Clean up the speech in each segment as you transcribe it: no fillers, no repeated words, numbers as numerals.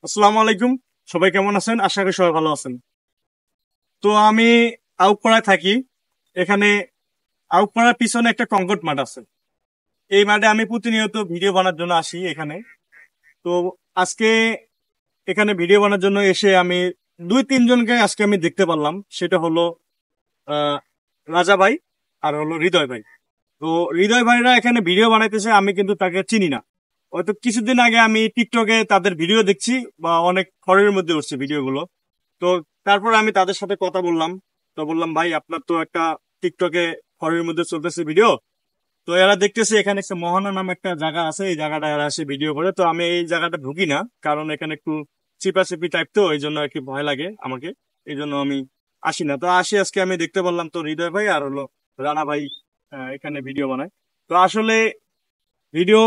আসসালামু আলাইকুম। সবাই কেমন আছেন? আশা করি সবাই ভালো আছেন। তো আমি আউটপাড়ায় থাকি। এখানে আউটপাড়ার পিছনে একটা কংক্রিট মাঠ আছে। এই মাঠে আমি প্রতিনিয়ত ভিডিও বানার জন্য আসি এখানে। তো আজকে এখানে ভিডিও বানার জন্য এসে আমি দুই তিনজনকে আজকে আমি দেখতে পারলাম। সেটা হলো আহ রাজা ভাই আর হলো হৃদয় ভাই। তো হৃদয় ভাইরা এখানে ভিডিও বানাইতেছে, আমি কিন্তু তাকে চিনি না। হয়তো কিছুদিন আগে আমি টিকটকে তাদের ভিডিও দেখছি বা অনেক খড়ের মধ্যে উঠছে ভিডিওগুলো। তো তারপর আমি তাদের সাথে কথা বললাম। তো বললাম, ভাই আপনার তো একটা টিকটকে খড়ের মধ্যে চলতেছে ভিডিও। তো এরা দেখতেছে এখানে একটা মোহনা নামে একটা জায়গা আছে, এই জায়গাটা এরা এসে ভিডিও করে। তো আমি এই জায়গাটা ঢুকি না, কারণ এখানে একটু চিপাচিপি টাইপ, তো এই জন্য আর কি ভয় লাগে আমাকে। এই জন্য আমি আসি না। তো আসি আজকে আমি দেখতে পারলাম তো হৃদয় ভাই আর হলো রানা ভাই এখানে ভিডিও বানায়। তো আসলে ভিডিও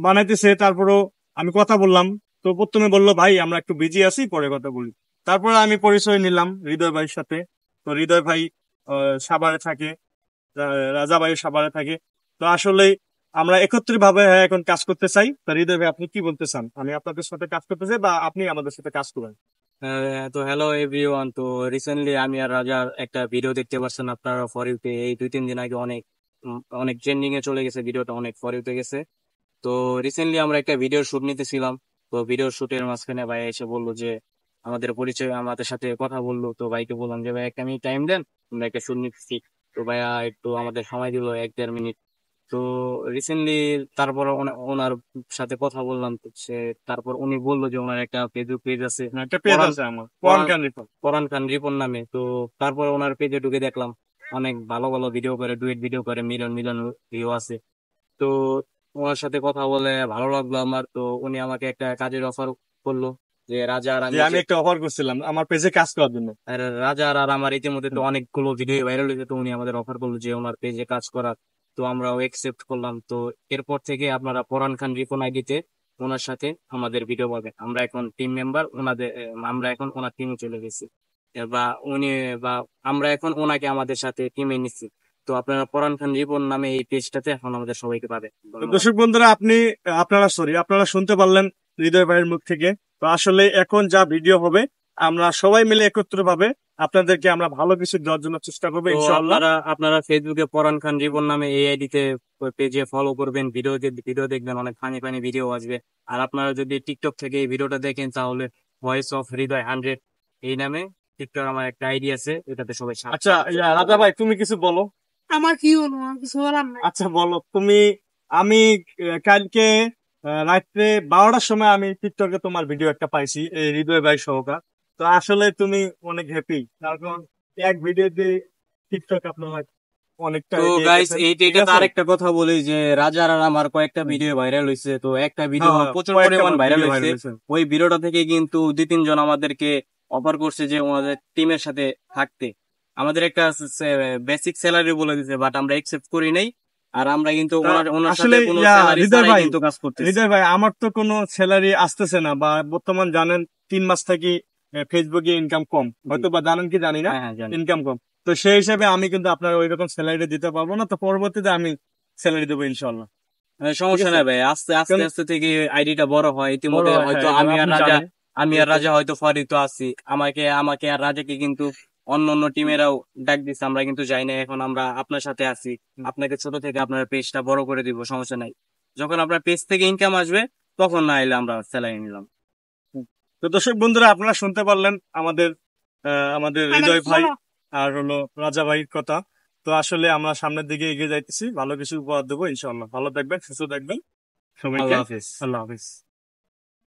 বানাইতেছে, তারপরও আমি কথা বললাম। তো প্রথমে বললো, ভাই আমরা একটু বিজি আছি, পরে কথা বলি। তারপরে আমি পরিচয় নিলাম হৃদয় ভাইয়ের সাথে। তো হৃদয় ভাই সাভারে থাকে, রাজা ভাই সাভারে থাকে। তো আসলে আমরা একত্রিত ভাবে এখন কাজ করতে চাই। তো হৃদয় ভাই, আপনি কি বলতে চান? আমি আপনাদের সাথে কাজ করতে চাই বা আপনি আমাদের সাথে কাজ করবেন? তো হ্যালো এভরিওয়ান। তো রিসেন্টলি আমি আর রাজার একটা ভিডিও দেখতে পাচ্ছেন আপনারা ফর ইউতে, এই 2-3 দিন আগে অনেক অনেক ট্রেন্ডিং এ চলে গেছে, ভিডিওটা অনেক ফর ইউতে গেছে। তো রিসেন্টলি আমরা একটা ভিডিওর শুট নিতেছিলাম। তো ভিডিওর শুটের মাঝখানে ভাই এসে বললো যে আমাদের পরিচয়, আমাদের সাথে কথা বললো। তো ভাইকে বললাম যে ভাই একটা মিনিট টাইম দেন, আমরা একটা শুট নিতেছি। তো ভাইয়া একটু আমাদের সময় দিল 1-1.5 মিনিট। তো রিসেন্টলি তারপর ওনার সাথে কথা বললাম, তো সে তারপর উনি বললো যে ওনার একটা ফেসবুক পেজ আছে, না, একটা পেজ পরান আছে আমার, পরান পরান খান রিপন। পরান খান রিপন নামে। তো তারপর ওনার পেজে ঢুকে দেখলাম অনেক ভালো ভালো ভিডিও করে, ডুয়েট ভিডিও করে, মিলিয়ন মিলিয়ন ভিউ আছে। তো ওনার সাথে কথা বলে ভালো লাগলো আমার। তো উনি আমাকে একটা কাজের অফার করলো যে রাজা আর যে আমি আমি যে একটা অফার করছিলাম আমার পেজে কাজ করার জন্য। আর রাজা আর আমার ইতিমধ্যে তো অনেকগুলো ভিডিও ভাইরাল হয়েছে। তো উনি আমাদের অফার করলো যে ওনার পেজে কাজ করার। তো আমরাও একসেপ্ট করলাম। তো এরপর থেকে আপনারা পরান খান রিপন আইডিতে ওনার সাথে আমাদের ভিডিও পাবেন। আমরা এখন টিম মেম্বার ওনাদের, আমরা এখন ওনার টিমে চলে গেছি। বা উনি বা আমরা এখন ওনাকে আমাদের সাথে টিমে নিচ্ছি। তো আপনারা পরান খান রিপন নামে এই পেজটাতে এখন আমাদের সবাইকে পাবেন। তো ধন্যবাদ। দর্শক বন্ধুরা, আপনারা শুনতে পারলেন হৃদয় ভাইয়ের মুখ থেকে। তো আসলে এখন যা ভিডিও হবে, আমরা সবাই মিলে একত্রিত ভাবে আপনাদেরকে আমরা ভালো কিছু দেওয়ার জন্য চেষ্টা করবো তো ইনশাআল্লাহ। আপনারা আপনারা ফেসবুকে পরান খান রিপন নামে এই আইডিতে পেজে ফলো করবেন, ভিডিও ভিডিও দেখবেন, অনেক ফানি ফানি ভিডিও আসবে। আর আপনারা যদি টিকটক থেকে এই ভিডিওটা দেখেন তাহলে ভয়েস অফ হৃদয় 100 এই নামে টিকটক আমার একটা আইডি আছে, এটাতে সবাই সার্চ আচ্ছা, রাজা ভাই তুমি কিছু বলো। আমার কি বলবো, আমার কিছু বলার নাই। আচ্ছা বলো তুমি। আমি কালকে রাত্রে 12টার সময় আমি টিকটকে তোমার ভিডিও একটা পাইছি, এই হৃদয় ভাই সহকার। তো আসলে তুমি অনেক হ্যাপি, কারণ এক ভিডিওতে টিকটক আপনার অনেকটা তো এগিয়ে গাইস গেছেন, ঠিক এইটাতে আছে। আরেকটা কথা বলি যে রাজার আর আমার কয়েকটা ভিডিও ভাইরাল হয়েছে। তো একটা ভিডিও হ্যাঁ, প্রচুর কয়েকটা পরিমাণ ভাইরাল ভিডিও হয়েছে। ভাইরাল হয়েছে। ওই ভিডিওটা থেকে কিন্তু 2-3 জন আমাদেরকে অফার করছে যে ওনাদের টিমের সাথে থাকতে। আমাদের একটা বেসিক স্যালারি বলে দিছে, বাট আমরা একসেপ্ট করি নাই। আর আমরা কিন্তু তা ওনার আসলে সাথে কোনো স্যালারি হৃদয় ছাড়াই ভাই, কিন্তু কাজ করতেছি। হৃদয় ভাই আমার তো কোনো স্যালারি আসতেছে না, বা বর্তমান জানেন 3 মাস থেকে ফেসবুকে ইনকাম কম, জি। হয়তো বা জানেন কি জানি না, হ্যাঁ হ্যাঁ জানি। ইনকাম কম। তো সেই হিসাবে আমি কিন্তু আপনার ওই রকম স্যালারি দিতে পারবো না। তো পরবর্তীতে আমি স্যালারি দেবো ইনশাল্লাহ। ঠিক সমস্যা আছে, নাই ভাই, আস্তে আস্তে কারণ আস্তে থেকে আইডিটা বড় হয়। বড় ইতিমধ্যে হয়, হ্যাঁ, হয়তো এটা আমি আর আপনি রাজা, জানেন। আমি ঠিক আর আছে। রাজা হয়তো ফরিদ আছি। আমাকে আমাকে আর রাজাকে কিন্তু অন্য অন্য টিমেরাও ডাক দিচ্ছে, আমরা কিন্তু যাই না। এখন আমরা আপনার সাথে আছি, আপনাকে ছোট থেকে আপনার পেজটা বড় করে দিব, সমস্যা নাই। যখন আপনার পেজ থেকে ইনকাম আসবে তখন না এলে আমরা স্যালারি নিলাম। হুম। তো দর্শক বন্ধুরা, আপনারা শুনতে পারলেন আমাদের আমাদের আমার হৃদয় কিছু ভাই বলো। আর হলো রাজা ভাইয়ের কথা। তো আসলে আমরা সামনের দিকে এগিয়ে যাইতেছি, ভালো কিছু উপহার দেবো ইনশাআল্লাহ। ভালো থাকবেন, সুস্থ থাকবেন সবাইকে। আল্লাহ হাফিজ। আল্লাহ হাফিজ।